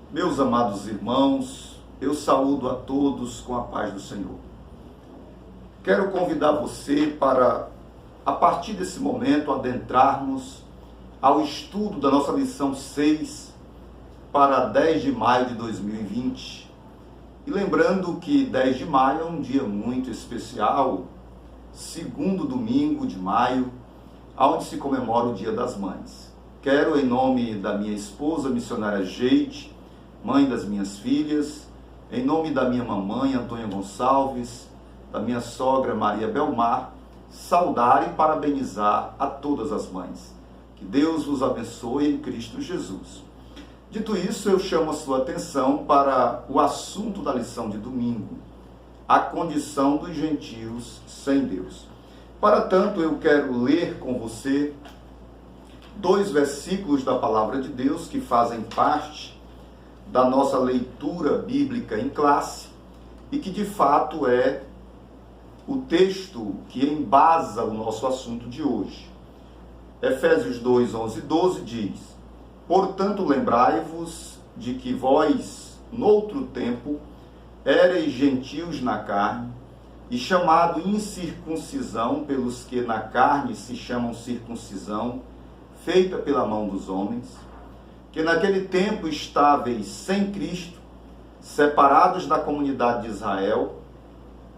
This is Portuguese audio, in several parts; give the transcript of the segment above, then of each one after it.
Meus amados irmãos, eu saúdo a todos com a paz do Senhor. Quero convidar você para, a partir desse momento, adentrarmos ao estudo da nossa lição 6 para 10 de maio de 2020. E lembrando que 10 de maio é um dia muito especial, segundo domingo de maio, onde se comemora o Dia das Mães. Quero, em nome da minha esposa, missionária Geide, mãe das minhas filhas, em nome da minha mamãe, Antônia Gonçalves, da minha sogra, Maria Belmar, saudar e parabenizar a todas as mães. Que Deus vos abençoe em Cristo Jesus. Dito isso, eu chamo a sua atenção para o assunto da lição de domingo, a condição dos gentios sem Deus. Para tanto, eu quero ler com você 2 versículos da Palavra de Deus que fazem parte da nossa leitura bíblica em classe e que de fato é o texto que embasa o nosso assunto de hoje. Efésios 2, 11 e 12 diz: Portanto, lembrai-vos de que vós, noutro tempo, éreis gentios na carne, e chamado incircuncisão pelos que na carne se chamam circuncisão, feita pela mão dos homens, que naquele tempo estáveis sem Cristo, separados da comunidade de Israel,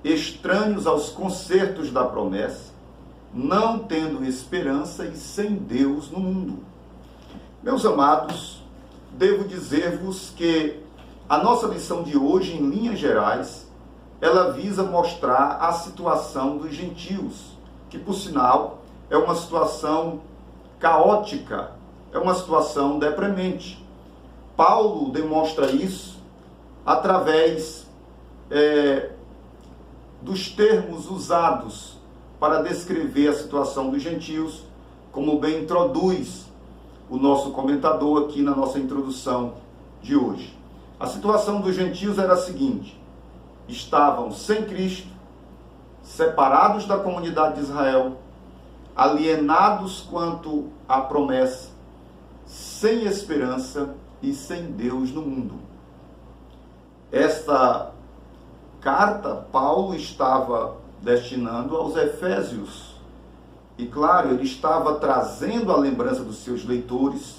estranhos aos concertos da promessa, não tendo esperança e sem Deus no mundo. Meus amados, devo dizer-vos que a nossa lição de hoje, em linhas gerais, ela visa mostrar a situação dos gentios, que, por sinal, é uma situação caótica, é uma situação deprimente. Paulo demonstra isso através dos termos usados para descrever a situação dos gentios, como bem introduz o nosso comentador aqui na nossa introdução de hoje. A situação dos gentios era a seguinte: estavam sem Cristo, separados da comunidade de Israel, alienados quanto à promessa, sem esperança e sem Deus no mundo. Esta carta, Paulo estava destinando aos Efésios. E claro, ele estava trazendo a lembrança dos seus leitores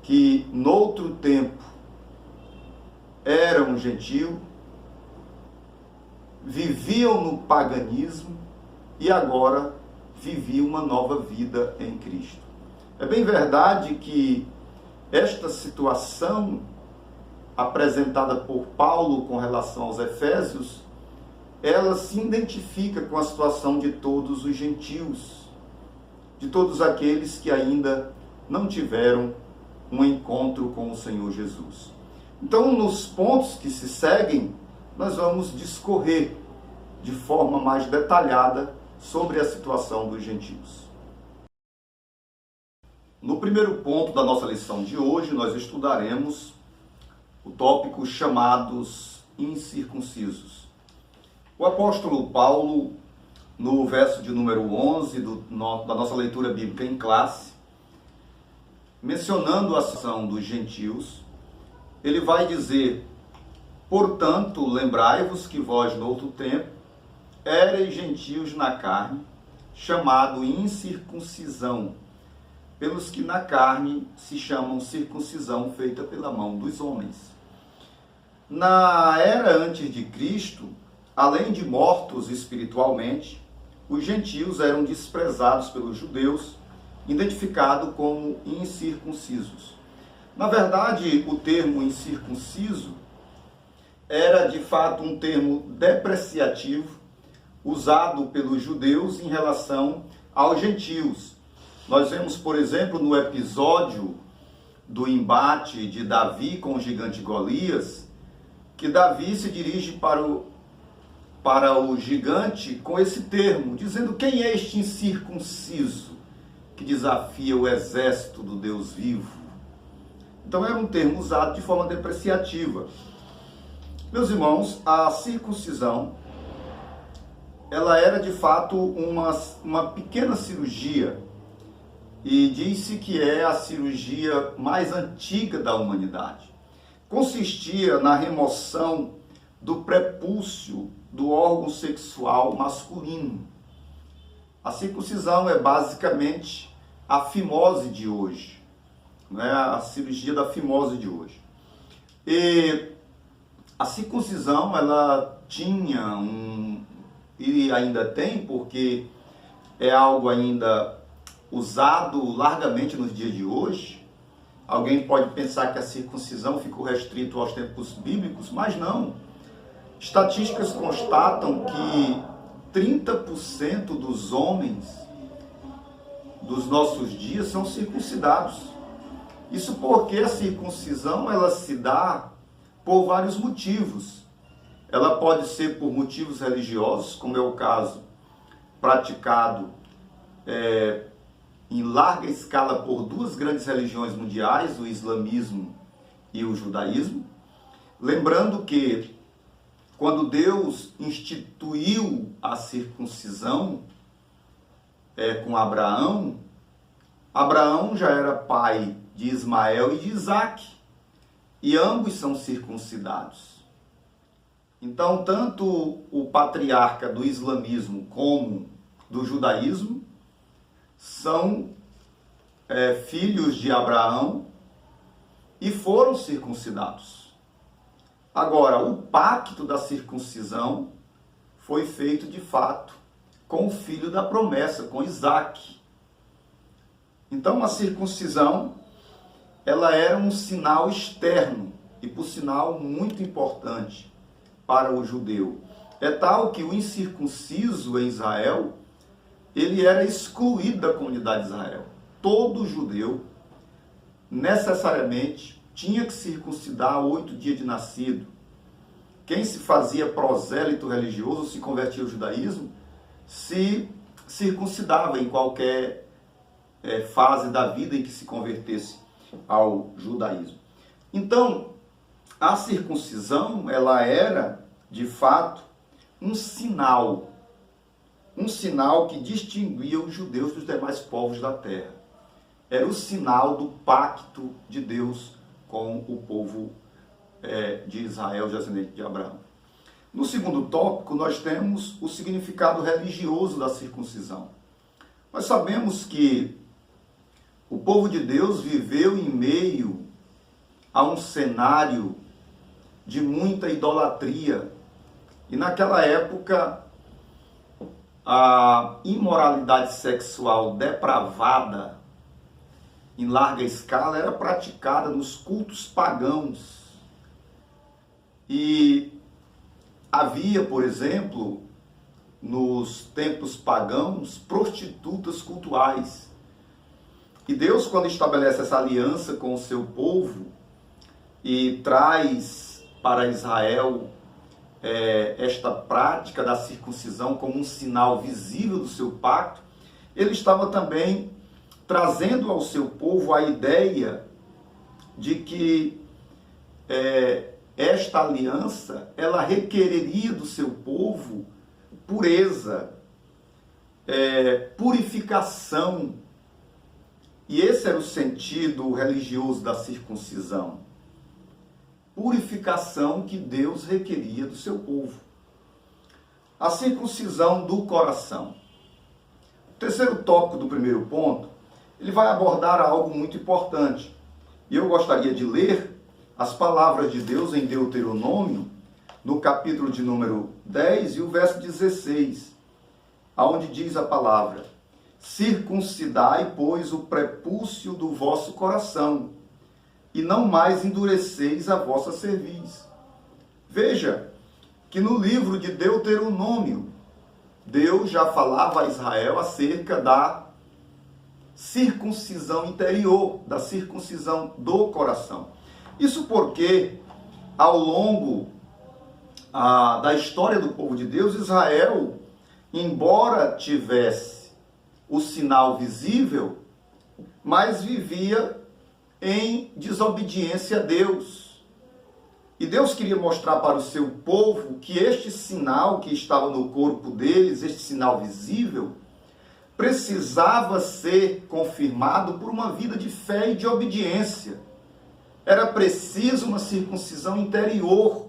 que, noutro tempo, eram gentio, viviam no paganismo e agora viviam uma nova vida em Cristo. É bem verdade que esta situação apresentada por Paulo com relação aos Efésios, ela se identifica com a situação de todos os gentios, de todos aqueles que ainda não tiveram um encontro com o Senhor Jesus. Então, nos pontos que se seguem, nós vamos discorrer de forma mais detalhada sobre a situação dos gentios. No primeiro ponto da nossa lição de hoje, nós estudaremos o tópico chamados incircuncisos. O apóstolo Paulo, no verso de número 11 da nossa leitura bíblica em classe, mencionando a ação dos gentios, ele vai dizer: Portanto, lembrai-vos que vós, no outro tempo, éreis gentios na carne, chamado incircuncisão, pelos que na carne se chamam circuncisão feita pela mão dos homens. Na era antes de Cristo, além de mortos espiritualmente, os gentios eram desprezados pelos judeus, identificados como incircuncisos. Na verdade, o termo incircunciso era de fato um termo depreciativo usado pelos judeus em relação aos gentios. Nós vemos, por exemplo, no episódio do embate de Davi com o gigante Golias, que Davi se dirige para o gigante com esse termo, dizendo: quem é este incircunciso que desafia o exército do Deus vivo? Então era um termo usado de forma depreciativa. Meus irmãos, a circuncisão, ela era de fato uma pequena cirurgia, e diz-se que é a cirurgia mais antiga da humanidade. consistia na remoção do prepúcio do órgão sexual masculino. A circuncisão é basicamente a fimose de hoje, né? A cirurgia da fimose de hoje. E a circuncisão, ela tinha e ainda tem, porque é algo ainda usado largamente nos dias de hoje. Alguém pode pensar que a circuncisão ficou restrito aos tempos bíblicos, mas não. Estatísticas constatam que 30% dos homens dos nossos dias são circuncidados. Isso porque a circuncisão, ela se dá por vários motivos. Ela pode ser por motivos religiosos, como é o caso praticado em larga escala por duas grandes religiões mundiais, o islamismo e o judaísmo. Lembrando que quando Deus instituiu a circuncisão com Abraão, Abraão já era pai de Ismael e de Isaque, e ambos são circuncidados. Então, tanto o patriarca do islamismo como do judaísmo são filhos de Abraão e foram circuncidados. Agora, o pacto da circuncisão foi feito de fato com o filho da promessa, com Isaque. Então, a circuncisão, ela era um sinal externo e, por sinal, muito importante para o judeu. É tal que o incircunciso em Israel, ele era excluído da comunidade de Israel. Todo judeu, necessariamente, tinha que circuncidar 8 dias de nascido. Quem se fazia prosélito religioso, se convertia ao judaísmo, se circuncidava em qualquer fase da vida em que se convertesse ao judaísmo. Então, a circuncisão, ela era, de fato, um sinal que distinguia os judeus dos demais povos da terra. Era o sinal do pacto de Deus com o povo de Israel, descendente de Abraão. No segundo tópico, nós temos o significado religioso da circuncisão. Nós sabemos que o povo de Deus viveu em meio a um cenário de muita idolatria. E naquela época, a imoralidade sexual depravada em larga escala era praticada nos cultos pagãos. E havia, por exemplo, nos templos pagãos, prostitutas cultuais. E Deus, quando estabelece essa aliança com o seu povo e traz para Israel esta prática da circuncisão como um sinal visível do seu pacto, ele estava também trazendo ao seu povo a ideia de que esta aliança, ela requereria do seu povo pureza, purificação. E esse era o sentido religioso da circuncisão. Purificação que Deus requeria do seu povo. A circuncisão do coração. O terceiro tópico do primeiro ponto, ele vai abordar algo muito importante. E eu gostaria de ler as palavras de Deus em Deuteronômio, no capítulo de número 10 e o verso 16, aonde diz a palavra: circuncidai, pois, o prepúcio do vosso coração, e não mais endureceis a vossa cerviz. Veja que no livro de Deuteronômio, Deus já falava a Israel acerca da circuncisão interior, da circuncisão do coração. Isso porque, ao longo da história do povo de Deus, Israel, embora tivesse o sinal visível, mas vivia em desobediência a Deus. E Deus queria mostrar para o seu povo que este sinal que estava no corpo deles, este sinal visível, precisava ser confirmado por uma vida de fé e de obediência. Era preciso uma circuncisão interior.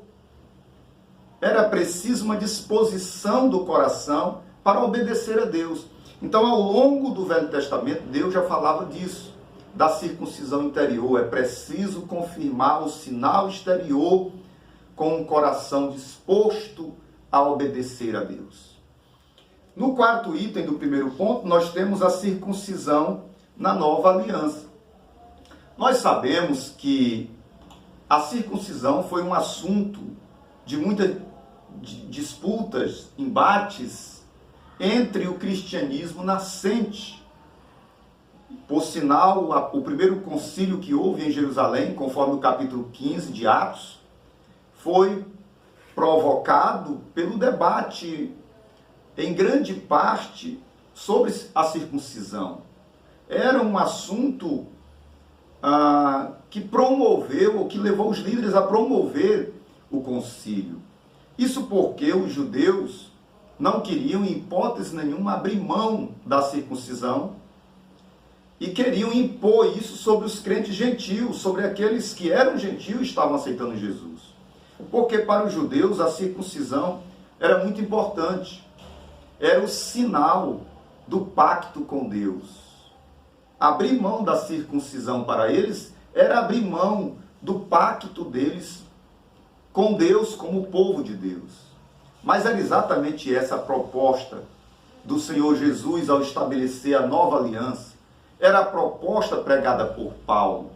Era preciso uma disposição do coração para obedecer a Deus. Então, ao longo do Velho Testamento, Deus já falava disso, da circuncisão interior. É preciso confirmar o sinal exterior com um coração disposto a obedecer a Deus. No quarto item do primeiro ponto, nós temos a circuncisão na nova aliança. Nós sabemos que a circuncisão foi um assunto de muitas disputas, embates entre o cristianismo nascente. Por sinal, o primeiro concílio que houve em Jerusalém, conforme o capítulo 15 de Atos, foi provocado pelo debate, em grande parte, sobre a circuncisão. Era um assunto que promoveu, ou que levou os líderes a promover o concílio. Isso porque os judeus não queriam, em hipótese nenhuma, abrir mão da circuncisão e queriam impor isso sobre os crentes gentios, sobre aqueles que eram gentios e estavam aceitando Jesus. Porque para os judeus a circuncisão era muito importante. Era o sinal do pacto com Deus. Abrir mão da circuncisão para eles era abrir mão do pacto deles com Deus como povo de Deus. Mas era exatamente essa a proposta do Senhor Jesus ao estabelecer a nova aliança. Era a proposta pregada por Paulo.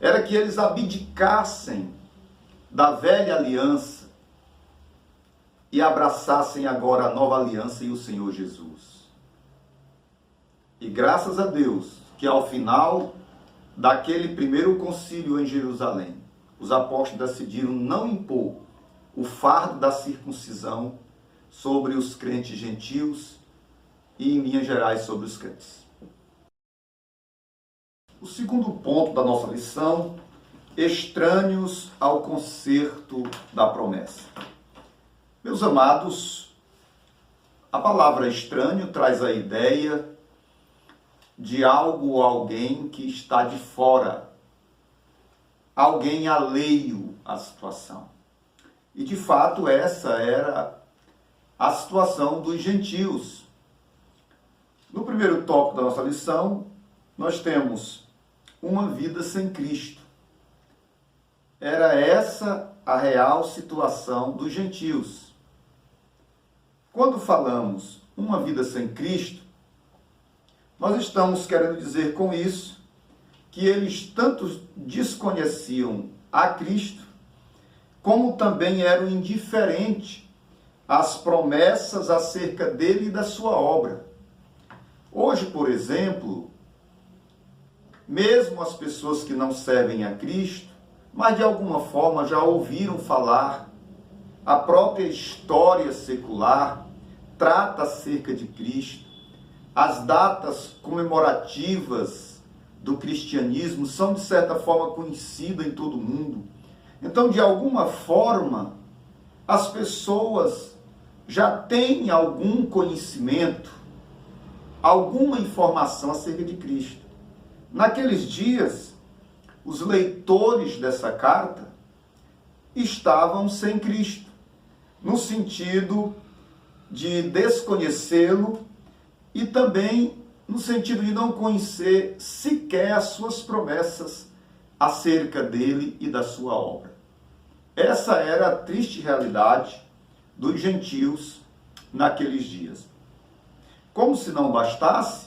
Era que eles abdicassem da velha aliança e abraçassem agora a nova aliança e o Senhor Jesus. E graças a Deus que ao final daquele primeiro concílio em Jerusalém, os apóstolos decidiram não impor o fardo da circuncisão sobre os crentes gentios e, em linhas gerais, sobre os crentes. O segundo ponto da nossa lição: estranhos ao concerto da promessa. Meus amados, a palavra estranho traz a ideia de algo ou alguém que está de fora, alguém alheio à situação. E de fato essa era a situação dos gentios. No primeiro tópico da nossa lição, nós temos uma vida sem Cristo. Era essa a real situação dos gentios. Quando falamos uma vida sem Cristo, nós estamos querendo dizer com isso que eles tanto desconheciam a Cristo, como também eram indiferentes às promessas acerca dele e da sua obra. Hoje, por exemplo, mesmo as pessoas que não servem a Cristo, mas de alguma forma já ouviram falar, a própria história secular trata acerca de Cristo. As datas comemorativas do cristianismo são, de certa forma, conhecidas em todo o mundo. Então, de alguma forma, as pessoas já têm algum conhecimento, alguma informação acerca de Cristo. Naqueles dias, os leitores dessa carta estavam sem Cristo, no sentido de desconhecê-lo e também no sentido de não conhecer sequer as suas promessas acerca dele e da sua obra. Essa era a triste realidade dos gentios naqueles dias. Como se não bastasse,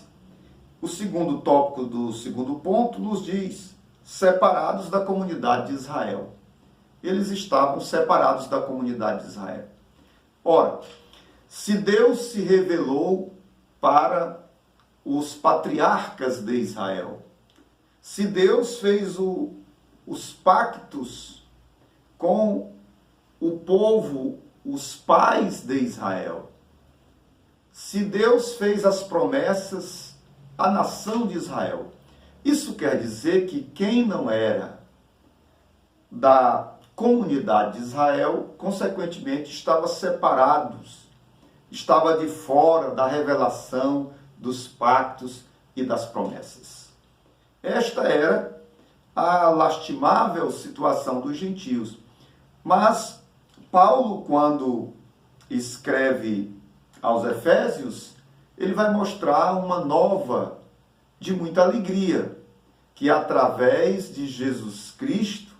o segundo tópico do segundo ponto nos diz: separados da comunidade de Israel. Eles estavam separados da comunidade de Israel. Ora, se Deus se revelou para os patriarcas de Israel, se Deus fez os pactos com o povo, os pais de Israel, se Deus fez as promessas à nação de Israel, isso quer dizer que quem não era da comunidade de Israel, consequentemente, estava separados, estava de fora da revelação dos pactos e das promessas. Esta era a lastimável situação dos gentios. Mas Paulo, quando escreve aos Efésios, ele vai mostrar uma nova de muita alegria, que através de Jesus Cristo,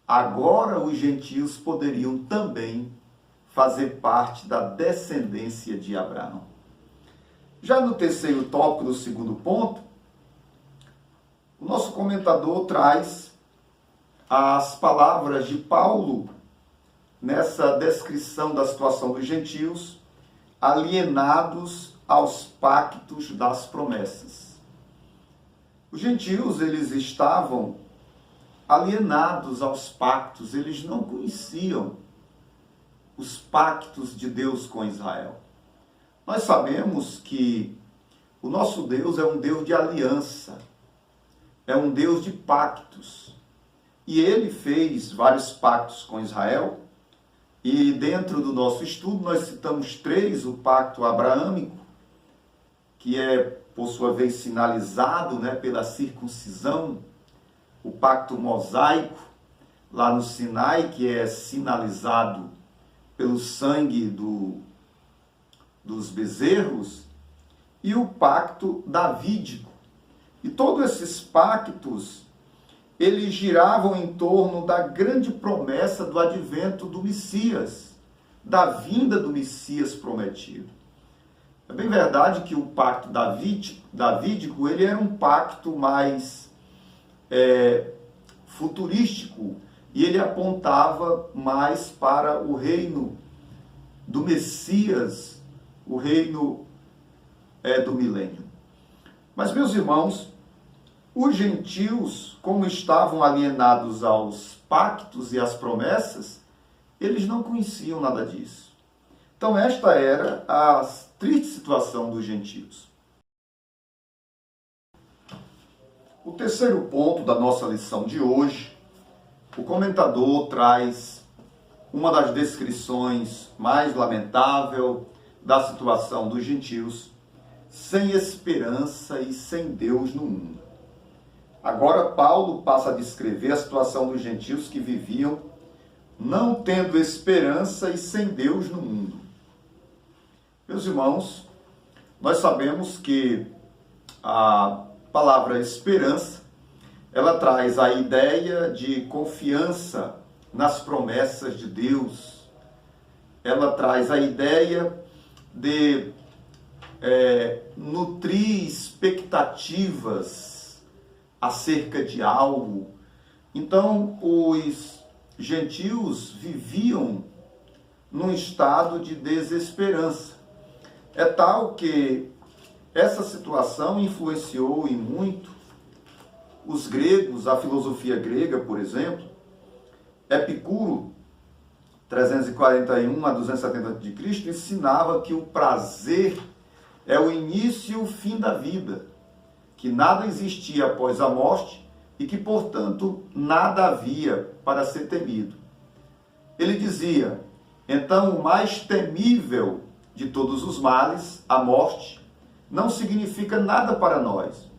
agora os gentios poderiam também fazer parte da descendência de Abraão. Já no terceiro tópico, do segundo ponto, o nosso comentador traz as palavras de Paulo nessa descrição da situação dos gentios alienados aos pactos das promessas. Os gentios, eles estavam alienados aos pactos, eles não conheciam os pactos de Deus com Israel. Nós sabemos que o nosso Deus é um Deus de aliança, é um Deus de pactos. E ele fez vários pactos com Israel, e dentro do nosso estudo nós citamos 3, o pacto abraâmico, que é, por sua vez, sinalizado, pela circuncisão, o pacto mosaico, lá no Sinai, que é sinalizado pelo sangue dos bezerros, e o pacto davídico. E todos esses pactos, eles giravam em torno da grande promessa do advento do Messias, da vinda do Messias prometido. É bem verdade que o pacto davídico, ele era um pacto mais futurístico, e ele apontava mais para o reino do Messias, o reino do milênio. Mas, meus irmãos, os gentios, como estavam alienados aos pactos e às promessas, eles não conheciam nada disso. Então, esta era a triste situação dos gentios. O terceiro ponto da nossa lição de hoje, o comentador traz uma das descrições mais lamentáveis da situação dos gentios, sem esperança e sem Deus no mundo. Agora Paulo passa a descrever a situação dos gentios que viviam não tendo esperança e sem Deus no mundo. Meus irmãos, nós sabemos que a palavra esperança, ela traz a ideia de confiança nas promessas de Deus. Ela traz a ideia de nutrir expectativas acerca de algo. Então, os gentios viviam num estado de desesperança. É tal que essa situação influenciou em muito os gregos, a filosofia grega, por exemplo. Epicuro, 341 a 270 a.C., ensinava que o prazer é o início e o fim da vida, que nada existia após a morte e que, portanto, nada havia para ser temido. Ele dizia: então, o mais temível de todos os males, a morte, não significa nada para nós,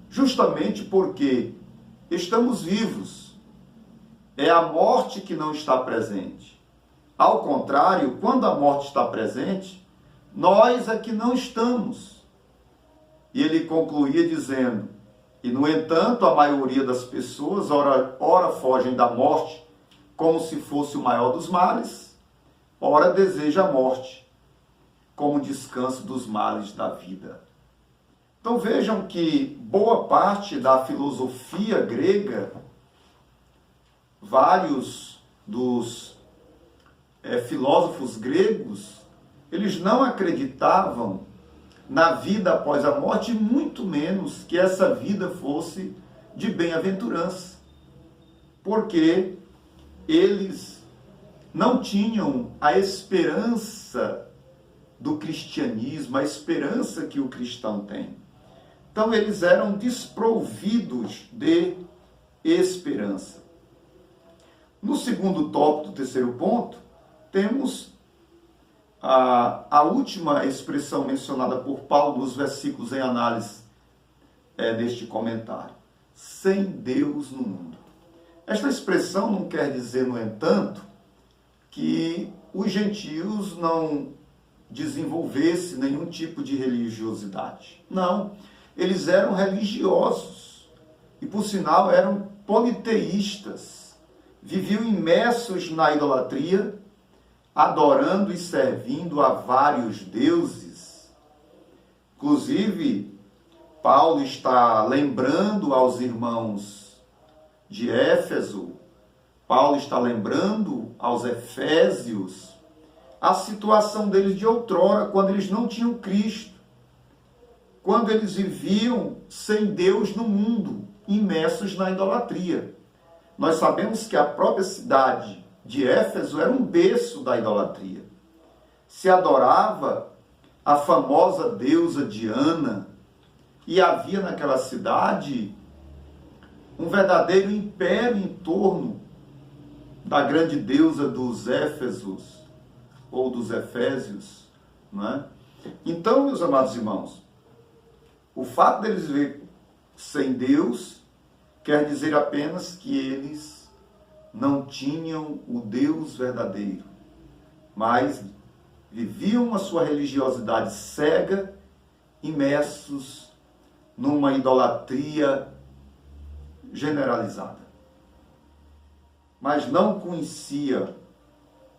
justamente porque estamos vivos. É a morte que não está presente. Ao contrário, quando a morte está presente, nós é que não estamos. E ele concluía dizendo: e no entanto, a maioria das pessoas ora fogem da morte como se fosse o maior dos males, ora deseja a morte como descanso dos males da vida. Então vejam que boa parte da filosofia grega, vários dos filósofos gregos, eles não acreditavam na vida após a morte, muito menos que essa vida fosse de bem-aventurança, porque eles não tinham a esperança do cristianismo, a esperança que o cristão tem. Então eles eram desprovidos de esperança. No segundo tópico, do terceiro ponto, temos a última expressão mencionada por Paulo nos versículos em análise deste comentário. sem Deus no mundo. Esta expressão não quer dizer, no entanto, que os gentios não desenvolvessem nenhum tipo de religiosidade. Não, eles eram religiosos e, por sinal, eram politeístas. Viviam imersos na idolatria, adorando e servindo a vários deuses. Inclusive, Paulo está lembrando aos irmãos de Éfeso, Paulo está lembrando aos efésios a situação deles de outrora, quando eles não tinham Cristo, quando eles viviam sem Deus no mundo, imersos na idolatria. Nós sabemos que a própria cidade de Éfeso era um berço da idolatria. Se adorava a famosa deusa Diana, e havia naquela cidade um verdadeiro império em torno da grande deusa dos Éfesos, ou dos Efésios, não é? Então, meus amados irmãos, o fato deles viver sem Deus quer dizer apenas que eles não tinham o Deus verdadeiro, mas viviam a sua religiosidade cega, imersos numa idolatria generalizada. Mas não conhecia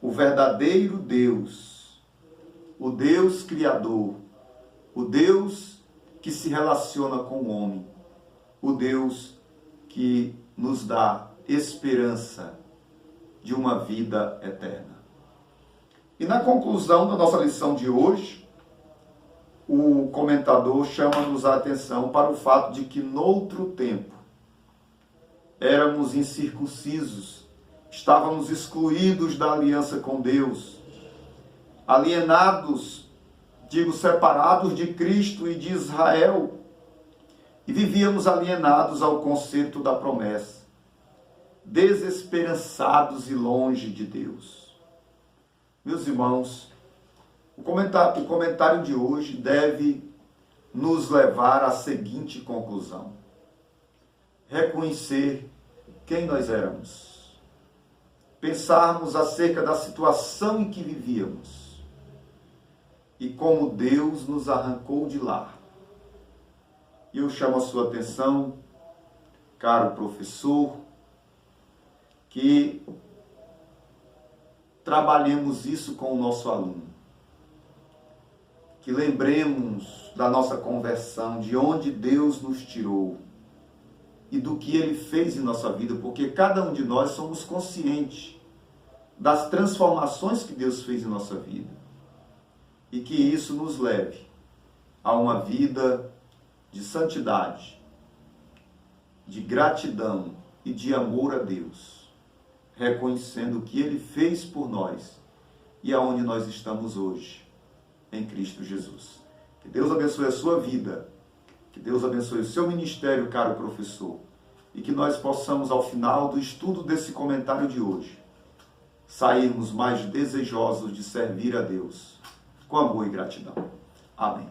o verdadeiro Deus, o Deus Criador, o Deus que se relaciona com o homem, o Deus que nos dá esperança de uma vida eterna. E na conclusão da nossa lição de hoje, o comentador chama-nos a atenção para o fato de que, noutro tempo, éramos incircuncisos, estávamos excluídos da aliança com Deus, alienados, separados de Cristo e de Israel, e vivíamos alienados ao conceito da promessa, desesperançados e longe de Deus. Meus irmãos, o comentário de hoje deve nos levar à seguinte conclusão: reconhecer quem nós éramos, pensarmos acerca da situação em que vivíamos e como Deus nos arrancou de lá. E eu chamo a sua atenção, caro professor, que trabalhemos isso com o nosso aluno. Que lembremos da nossa conversão, de onde Deus nos tirou e do que Ele fez em nossa vida, porque cada um de nós somos conscientes das transformações que Deus fez em nossa vida. E que isso nos leve a uma vida de santidade, de gratidão e de amor a Deus, reconhecendo o que Ele fez por nós e aonde nós estamos hoje, em Cristo Jesus. Que Deus abençoe a sua vida, que Deus abençoe o seu ministério, caro professor, e que nós possamos, ao final do estudo desse comentário de hoje, sairmos mais desejosos de servir a Deus, com amor e gratidão. Amém.